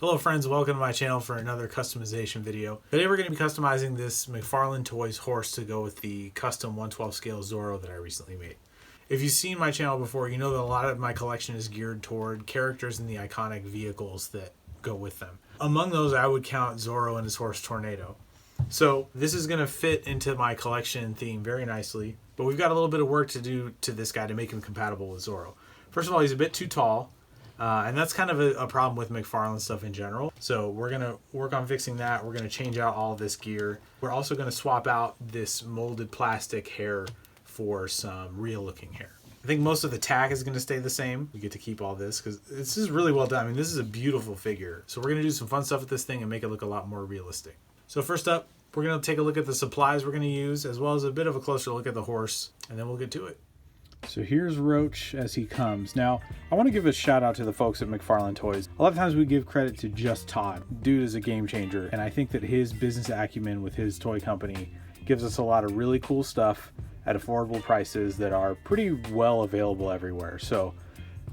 Hello friends, welcome to my channel for another customization video. Today we're going to be customizing this Mcfarlane Toys horse to go with the custom 1/12 scale Zorro that I recently made. If you've seen my channel before, you know that a lot of my collection is geared toward characters and the iconic vehicles that go with them. Among those, I would count Zorro and his horse Tornado. So this is going to fit into my collection theme very nicely, but we've got a little bit of work to do to this guy to make him compatible with Zorro. First of all, he's a bit too tall. And that's kind of a problem with Mcfarlane stuff in general. So we're going to work on fixing that. We're going to change out all this gear. We're also going to swap out this molded plastic hair for some real looking hair. I think most of the tack is going to stay the same. We get to keep all this because this is really well done. I mean, this is a beautiful figure. So we're going to do some fun stuff with this thing and make it look a lot more realistic. So first up, we're going to take a look at the supplies we're going to use, as well as a bit of a closer look at the horse, and then we'll get to it. So here's Roach as he comes. Now, I want to give a shout out to the folks at Mcfarlane Toys. A lot of times we give credit to just Todd. Dude is a game changer, and I think that his business acumen with his toy company gives us a lot of really cool stuff at affordable prices that are pretty well available everywhere. So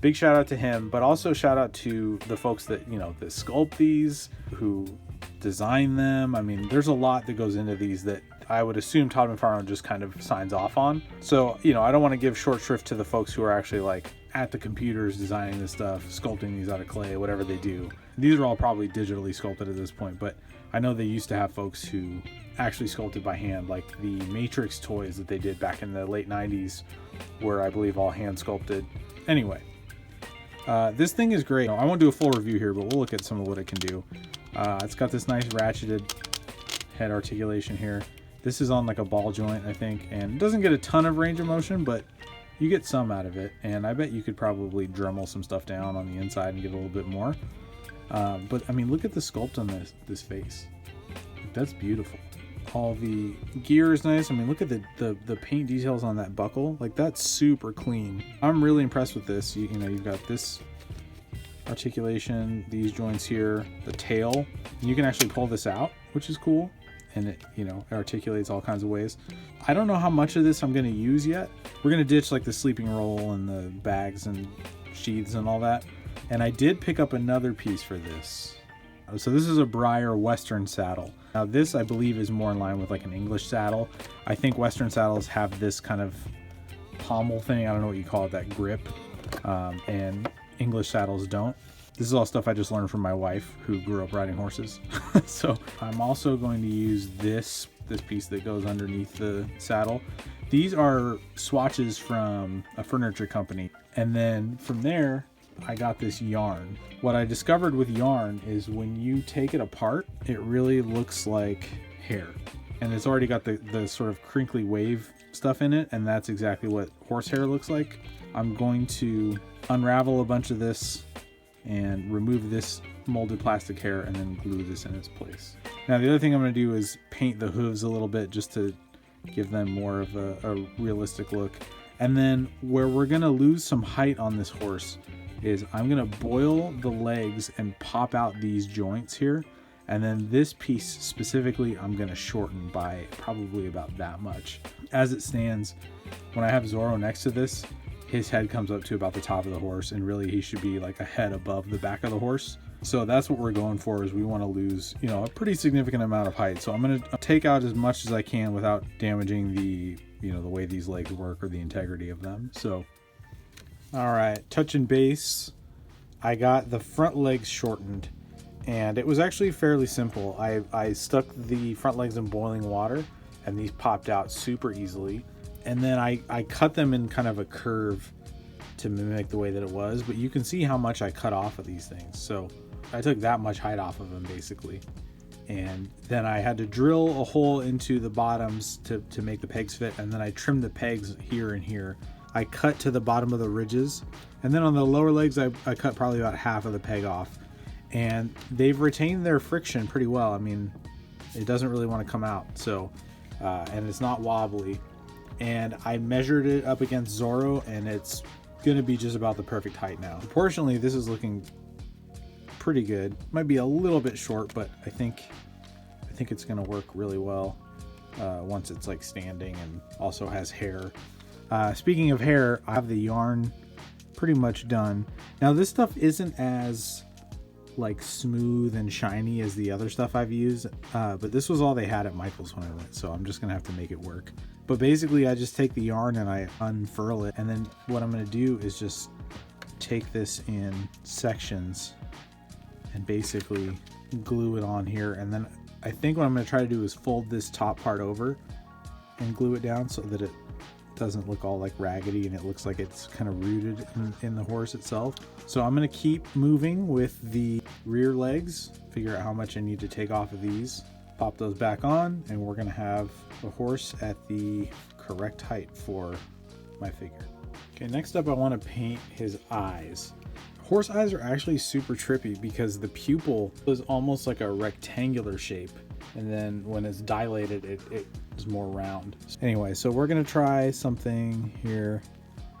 big shout out to him, but also shout out to the folks that, that sculpt these, who design them. I mean, there's a lot that goes into these that I would assume Todd Mcfarlane just kind of signs off on. So, I don't want to give short shrift to the folks who are actually like at the computers designing this stuff, sculpting these out of clay, whatever they do. These are all probably digitally sculpted at this point, but I know they used to have folks who actually sculpted by hand, like the Matrix toys that they did back in the late 90s, were I believe all hand sculpted. Anyway, this thing is great. I won't do a full review here, but we'll look at some of what it can do. It's got this nice ratcheted head articulation here. This is on like a ball joint, I think, and it doesn't get a ton of range of motion, but you get some out of it. And I bet you could probably Dremel some stuff down on the inside and get a little bit more. But I mean, look at the sculpt on this face. That's beautiful. All the gear is nice. I mean, look at the paint details on that buckle. Like, that's super clean. I'm really impressed with this. You've got this articulation, these joints here, the tail. You can actually pull this out, which is cool. And it, it articulates all kinds of ways. I don't know how much of this I'm going to use yet. We're going to ditch like the sleeping roll and the bags and sheaths and all that. And I did pick up another piece for this. So this is a Briar Western saddle. Now this, I believe, is more in line with like an English saddle. I think Western saddles have this kind of pommel thing. I don't know what you call it, that grip. And English saddles don't. This is all stuff I just learned from my wife, who grew up riding horses. So I'm also going to use this piece that goes underneath the saddle. These are swatches from a furniture company. And then from there, I got this yarn. What I discovered with yarn is when you take it apart, it really looks like hair. And it's already got the sort of crinkly wave stuff in it, and that's exactly what horsehair looks like. I'm going to unravel a bunch of this and remove this molded plastic hair and then glue this in its place. Now the other thing I'm going to do is paint the hooves a little bit just to give them more of a realistic look. And then where we're going to lose some height on this horse is I'm going to boil the legs and pop out these joints here. And then this piece specifically I'm going to shorten by probably about that much. As it stands, when I have Zorro next to this, his head comes up to about the top of the horse, and really he should be like a head above the back of the horse. So that's what we're going for, is we want to lose, a pretty significant amount of height. So I'm going to take out as much as I can without damaging the way these legs work or the integrity of them. So, all right, touch and base. I got the front legs shortened, and it was actually fairly simple. I stuck the front legs in boiling water, and these popped out super easily. And then I cut them in kind of a curve to mimic the way that it was, but you can see how much I cut off of these things. So I took that much height off of them basically. And then I had to drill a hole into the bottoms to make the pegs fit. And then I trimmed the pegs here and here. I cut to the bottom of the ridges. And then on the lower legs, I cut probably about half of the peg off. And they've retained their friction pretty well. I mean, it doesn't really want to come out. So, and it's not wobbly. And I measured it up against Zorro, and it's going to be just about the perfect height now. Proportionally, this is looking pretty good. Might be a little bit short, but I think it's going to work really well once it's like standing and also has hair. Speaking of hair, I have the yarn pretty much done. Now this stuff isn't as like smooth and shiny as the other stuff I've used, but this was all they had at Michael's when I went, so I'm just gonna have to make it work. But basically I just take the yarn and I unfurl it, and then what I'm gonna do is just take this in sections and basically glue it on here. And then I think what I'm gonna try to do is fold this top part over and glue it down so that it doesn't look all like raggedy and it looks like it's kind of rooted in the horse itself. So I'm going to keep moving with the rear legs, figure out how much I need to take off of these, pop those back on, and we're going to have the horse at the correct height for my figure. Okay, next up I want to paint his eyes. Horse eyes are actually super trippy because the pupil is almost like a rectangular shape, and then when it's dilated it is more round. Anyway, so we're gonna try something here.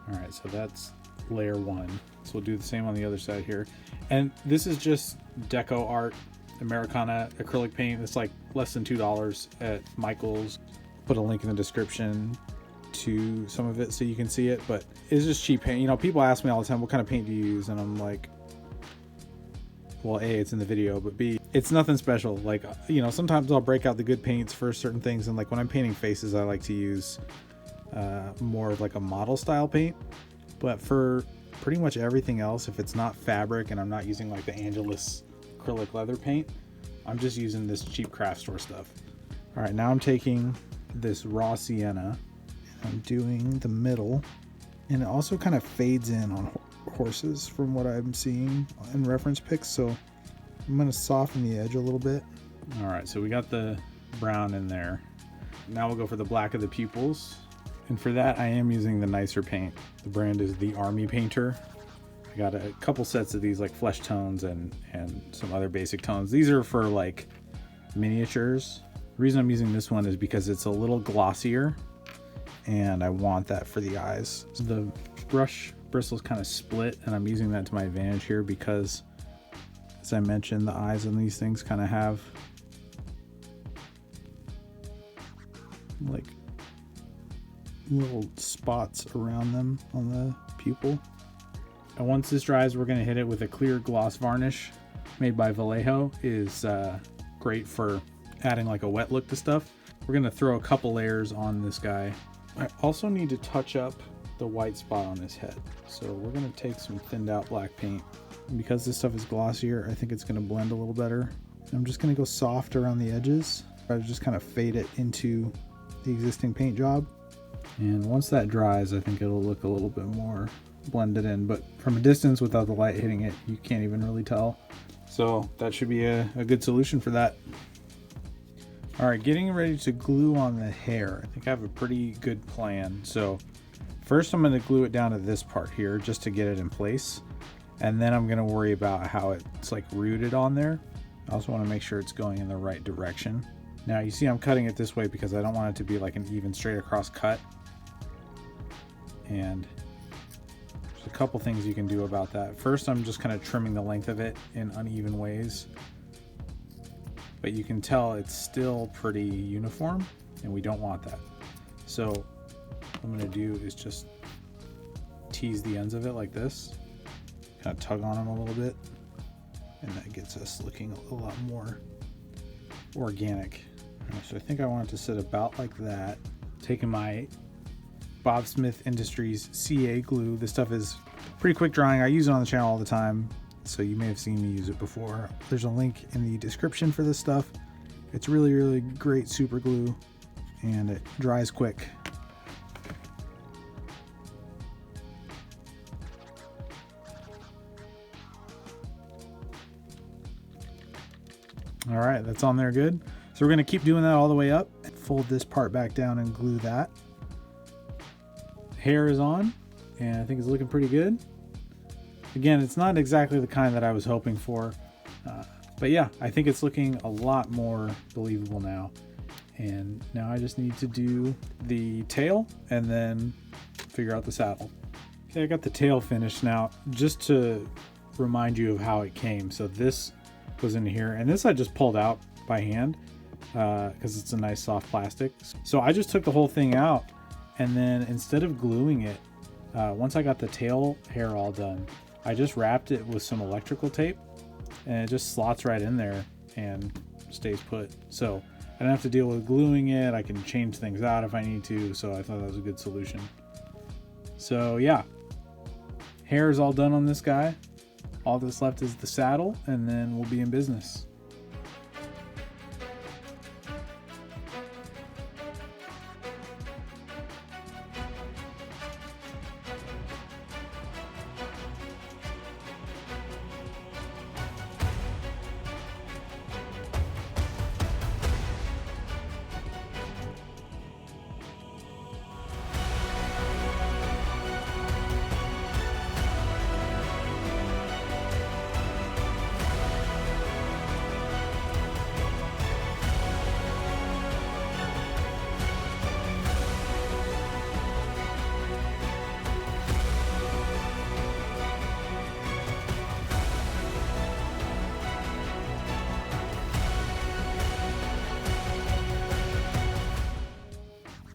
All right, so that's layer 1. So we'll do the same on the other side here. And this is just Deco Art Americana acrylic paint. It's like less than $2 at Michael's. Put a link in the description to some of it so you can see it, but it's just cheap paint. You know, people ask me all the time, what kind of paint do you use? And I'm like, well, A, it's in the video, but B, it's nothing special. Like, you know, sometimes I'll break out the good paints for certain things, and like when I'm painting faces, I like to use more of like a model style paint. But for pretty much everything else, if it's not fabric and I'm not using like the Angelus acrylic leather paint, I'm just using this cheap craft store stuff. All right, now I'm taking this raw sienna, I'm doing the middle, and it also kind of fades in on horses from what I'm seeing in reference pics, so I'm going to soften the edge a little bit. All right, so we got the brown in there. Now we'll go for the black of the pupils, and for that I am using the nicer paint. The brand is the Army Painter. I got a couple sets of these, like flesh tones and some other basic tones. These are for like miniatures. The reason I'm using this one is because it's a little glossier and I want that for the eyes. So the brush bristles kind of split, and I'm using that to my advantage here because, as I mentioned, the eyes on these things kind of have like little spots around them on the pupil. And once this dries, we're going to hit it with a clear gloss varnish made by Vallejo. Is great for adding like a wet look to stuff. We're going to throw a couple layers on this guy. I also need to touch up the white spot on his head. So we're going to take some thinned out black paint. And because this stuff is glossier, I think it's going to blend a little better. I'm just going to go soft around the edges. Try to just kind of fade it into the existing paint job. And once that dries, I think it'll look a little bit more blended in, but from a distance without the light hitting it, you can't even really tell. So that should be a good solution for that. All right, getting ready to glue on the hair. I think I have a pretty good plan. So first I'm going to glue it down to this part here just to get it in place. And then I'm going to worry about how it's like rooted on there. I also want to make sure it's going in the right direction. Now you see I'm cutting it this way because I don't want it to be like an even straight across cut. And there's a couple things you can do about that. First, I'm just kind of trimming the length of it in uneven ways. But you can tell it's still pretty uniform, and we don't want that. So what I'm going to do is just tease the ends of it like this, kind of tug on them a little bit, and that gets us looking a lot more organic. So I think I want it to sit about like that. Taking my Bob Smith Industries CA glue. This stuff is pretty quick drying. I use it on the channel all the time, so you may have seen me use it before. There's a link in the description for this stuff. It's really, really great super glue, and it dries quick. All right, that's on there good. So we're gonna keep doing that all the way up. Fold this part back down and glue that. Hair is on, and I think it's looking pretty good. Again, it's not exactly the kind that I was hoping for, but yeah, I think it's looking a lot more believable now. And now I just need to do the tail and then figure out the saddle. Okay, I got the tail finished now. Just to remind you of how it came. So this goes in here, and this I just pulled out by hand because it's a nice soft plastic. So I just took the whole thing out, and then instead of gluing it, once I got the tail hair all done, I just wrapped it with some electrical tape and it just slots right in there and stays put. So I don't have to deal with gluing it. I can change things out if I need to. So I thought that was a good solution. So yeah, hair is all done on this guy. All that's left is the saddle, and then we'll be in business.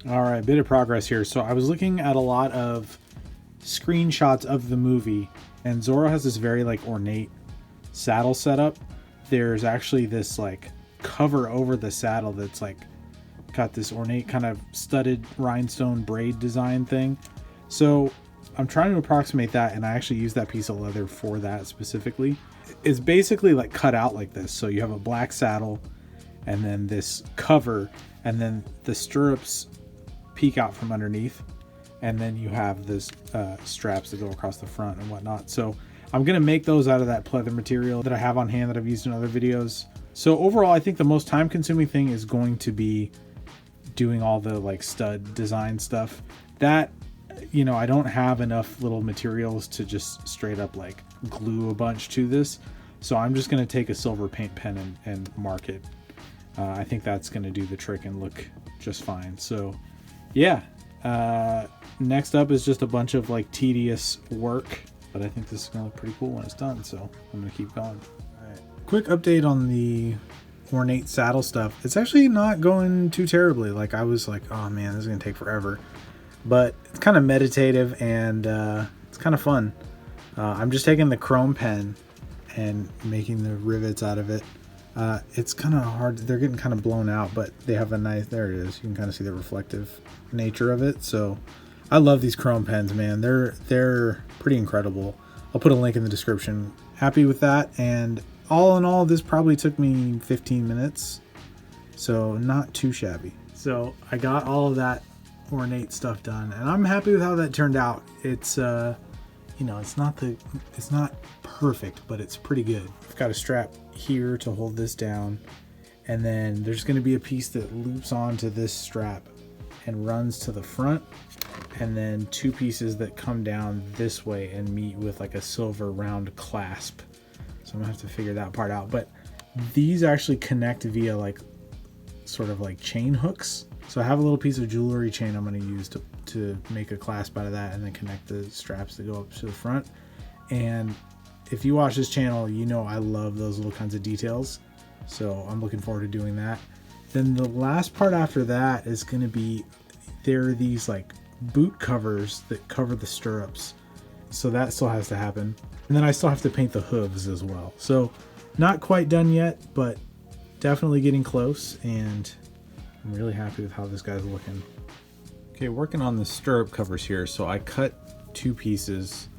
All right, bit of progress here. So I was looking at a lot of screenshots of the movie, and Zorro has this very like ornate saddle setup. There's actually this like cover over the saddle that's like got this ornate kind of studded rhinestone braid design thing. So I'm trying to approximate that, and I actually use that piece of leather for that specifically. It's basically like cut out like this. So you have a black saddle and then this cover, and then the stirrups peek out from underneath, and then you have this straps that go across the front and whatnot. So I'm gonna make those out of that pleather material that I have on hand that I've used in other videos. So overall, I think the most time consuming thing is going to be doing all the like stud design stuff. That, you know, I don't have enough little materials to just straight up like glue a bunch to this. So I'm just gonna take a silver paint pen and mark it. I think that's gonna do the trick and look just fine. So yeah, next up is just a bunch of like tedious work, but I think this is gonna look pretty cool when it's done, so I'm gonna keep going. All right. Quick update on the ornate saddle stuff. It's actually not going too terribly. Like I was like, oh man, this is gonna take forever, but it's kind of meditative and it's kind of fun. I'm just taking the chrome pen and making the rivets out of it. It's kind of hard. They're getting kind of blown out, but they have a nice, there it is. You can kind of see the reflective nature of it. So I love these chrome pens, man. They're pretty incredible. I'll put a link in the description. Happy with that. And all in all, this probably took me 15 minutes. So not too shabby. So I got all of that ornate stuff done, and I'm happy with how that turned out. It's, you know, it's not perfect, but it's pretty good. I've got a strap here to hold this down, and then there's going to be a piece that loops onto this strap and runs to the front, and then two pieces that come down this way and meet with like a silver round clasp. So I'm gonna have to figure that part out, but these actually connect via like sort of like chain hooks. So I have a little piece of jewelry chain I'm going to use to make a clasp out of that, and then connect the straps that go up to the front. And if you watch this channel, you know I love those little kinds of details. So I'm looking forward to doing that. Then the last part after that is going to be, there are these like boot covers that cover the stirrups. So that still has to happen. And then I still have to paint the hooves as well. So not quite done yet, but definitely getting close, and I'm really happy with how this guy's looking. Okay, working on the stirrup covers here. So I cut two pieces,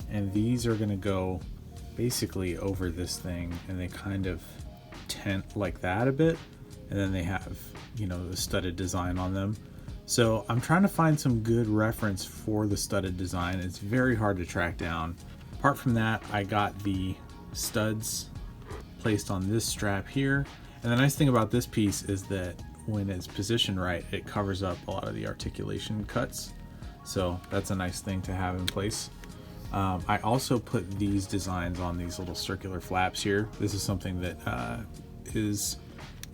and these are gonna go basically over this thing, and they kind of tent like that a bit, and then they have, you know, the studded design on them. So I'm trying to find some good reference for the studded design. It's very hard to track down. Apart from that, I got the studs placed on this strap here. And the nice thing about this piece is that when it's positioned right, it covers up a lot of the articulation cuts. So that's a nice thing to have in place. I also put these designs on these little circular flaps here. This is something that is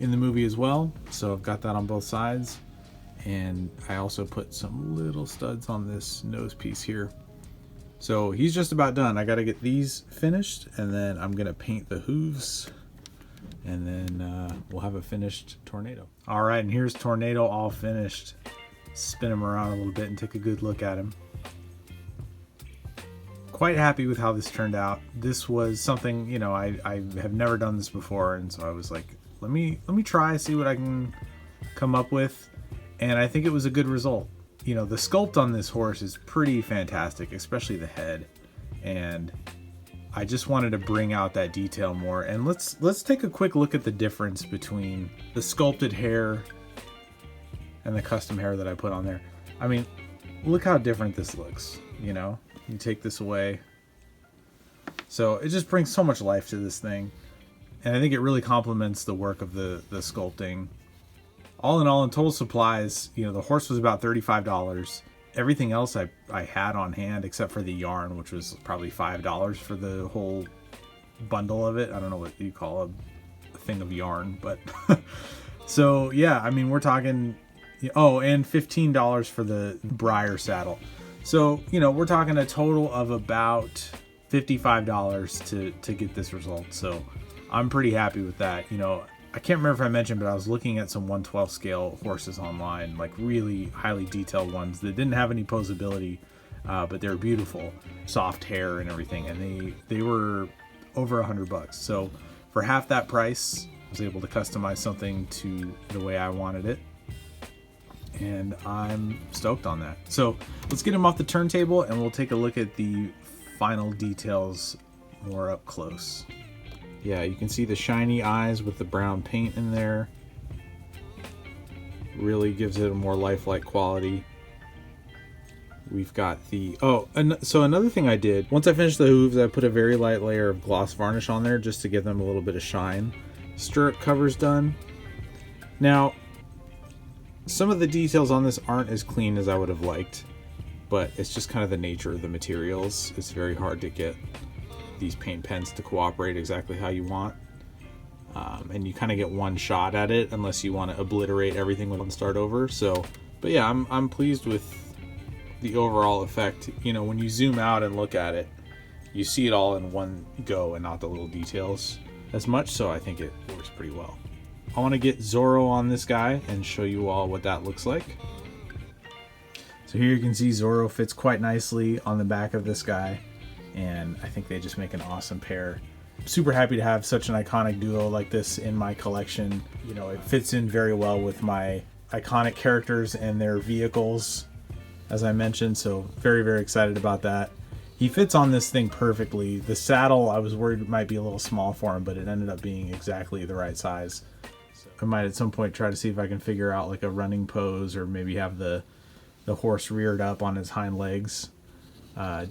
in the movie as well. So I've got that on both sides. And I also put some little studs on this nose piece here. So he's just about done. I got to get these finished, and then I'm going to paint the hooves, and then we'll have a finished Tornado. All right, and here's Tornado all finished. Spin him around a little bit and take a good look at him. quite happy with how this turned out. This was something, you know, I have never done this before, and so I was like, let me try, see what I can come up with, and I think it was a good result. You know, the sculpt on this horse is pretty fantastic, especially the head, and I just wanted to bring out that detail more. And let's take a quick look at the difference between the sculpted hair and the custom hair that I put on there. I mean, look how different this looks, you know? You take this away. So it just brings so much life to this thing. And I think it really complements the work of the sculpting. All in all, in total supplies, you know, the horse was about $35. Everything else I had on hand except for the yarn, which was probably $5 for the whole bundle of it. I don't know what you call a thing of yarn, but so yeah, I mean, we're talking, oh, and $15 for the briar saddle. So, you know, we're talking a total of about $55 to get this result. So I'm pretty happy with that. You know, I can't remember if I mentioned, but I was looking at some 1/12 scale horses online, like really highly detailed ones that didn't have any posability, but they're beautiful, soft hair and everything. And they were over $100. So for half that price, I was able to customize something to the way I wanted it. And I'm stoked on that. So let's get him off the turntable and we'll take a look at the final details more up close. Yeah, you can see the shiny eyes with the brown paint in there. Really gives it a more lifelike quality. We've got the, so another thing I did, once I finished the hooves, I put a very light layer of gloss varnish on there just to give them a little bit of shine. Stirrup cover's done. Now, some of the details on this aren't as clean as I would have liked, but it's just kind of the nature of the materials. It's very hard to get these paint pens to cooperate exactly how you want. And you kind of get one shot at it unless you want to obliterate everything and start over. So, but yeah, I'm pleased with the overall effect. You know, when you zoom out and look at it, you see it all in one go and not the little details as much. So I think it works pretty well. I want to get Zorro on this guy and show you all what that looks like. So here you can see Zorro fits quite nicely on the back of this guy, and I think they just make an awesome pair. Super happy to have such an iconic duo like this in my collection. You know, it fits in very well with my iconic characters and their vehicles, as I mentioned, so very, very excited about that. He fits on this thing perfectly. The saddle, I was worried it might be a little small for him, but it ended up being exactly the right size. I might at some point try to see if I can figure out like a running pose, or maybe have the horse reared up on his hind legs,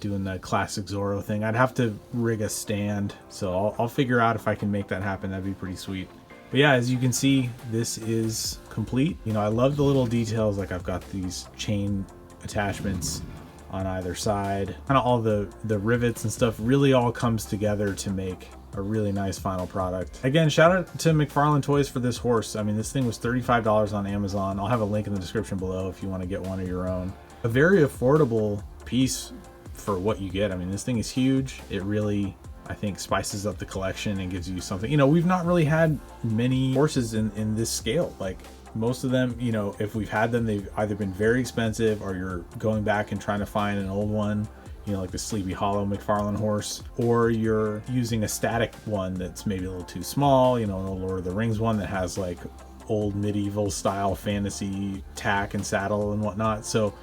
doing the classic Zorro thing. I'd have to rig a stand, so I'll figure out if I can make that happen. That'd be pretty sweet. But yeah, as you can see, this is complete. You know, I love the little details, like I've got these chain attachments on either side. Kind of all the rivets and stuff really all comes together to make a really nice final product. Again, shout out to Mcfarlane Toys for this horse. I mean, this thing was $35 on Amazon. I'll have a link in the description below if you want to get one of your own. A very affordable piece for what you get. I mean, this thing is huge. It really, I think, spices up the collection and gives you something. You know, we've not really had many horses in this scale. Like, most of them, you know, if we've had them, they've either been very expensive, or you're going back and trying to find an old one, you know, like the Sleepy Hollow Mcfarlane horse, or you're using a static one that's maybe a little too small, you know, an old Lord of the Rings one that has like old medieval style fantasy tack and saddle and whatnot. So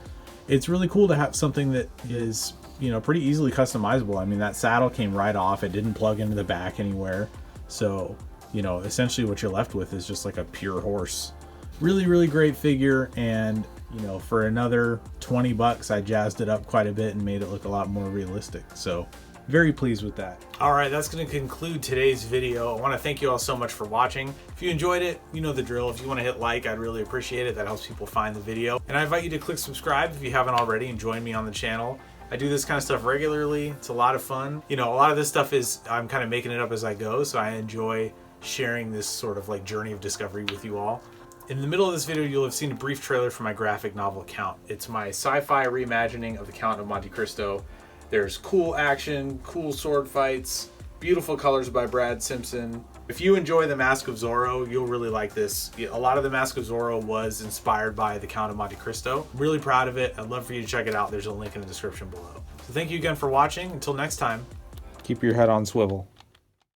it's really cool to have something that is, you know, pretty easily customizable. I mean, that saddle came right off. It didn't plug into the back anywhere. So, you know, essentially what you're left with is just like a pure horse. Really, really great figure. And, you know, for another 20 bucks, I jazzed it up quite a bit and made it look a lot more realistic. So very pleased with that. All right, that's going to conclude today's video. I want to thank you all so much for watching. If you enjoyed it, you know the drill. If you want to hit like, I'd really appreciate it. That helps people find the video. And I invite you to click subscribe if you haven't already, and join me on the channel. I do this kind of stuff regularly. It's a lot of fun. You know, a lot of this stuff is, I'm kind of making it up as I go, so I enjoy sharing this sort of like journey of discovery with you all. In the middle of this video, you'll have seen a brief trailer for my graphic novel Count. It's my sci-fi reimagining of the Count of Monte Cristo. There's cool action, cool sword fights, beautiful colors by Brad Simpson. If you enjoy The Mask of Zorro, you'll really like this. A lot of The Mask of Zorro was inspired by the Count of Monte Cristo. I'm really proud of it. I'd love for you to check it out. There's a link in the description below. So thank you again for watching. Until next time, keep your head on swivel.